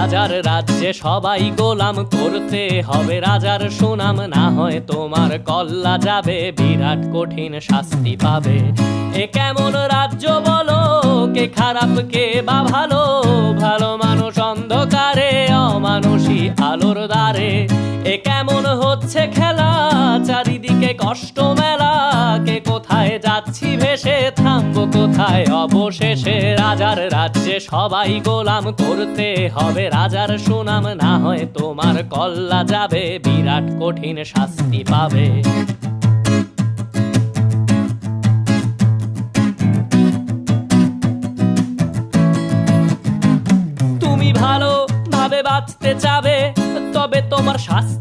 রাজার রাজ্যে সবাই গোলাম, করতে হবে রাজার সুনাম, না হয় তোমার কল্লা যাবে, বিরাট কঠিন শাস্তি পাবে। এ কেমন রাজ্য বলো, কে খারাপ কে বা ভালো, ভালো মানুষ অন্ধকারে, অমানুষী আলোর দ্বারে। এ কেমন হচ্ছে খেলা, চারিদিকে কষ্ট মেলা, কে কোথায় যাচ্ছি ভেসে, থামবো কোথায় অবশেষে। রাজার রাজ্যে সবাই গোলাম, করতে হবে রাজার সুনাম, না হয় তোমার কল্লা যাবে, বিরাট কঠিন শাস্তি পাবে। তুমি ভালো ভাবে বাঁচতে চাবে, তবে তোমার শাস্তি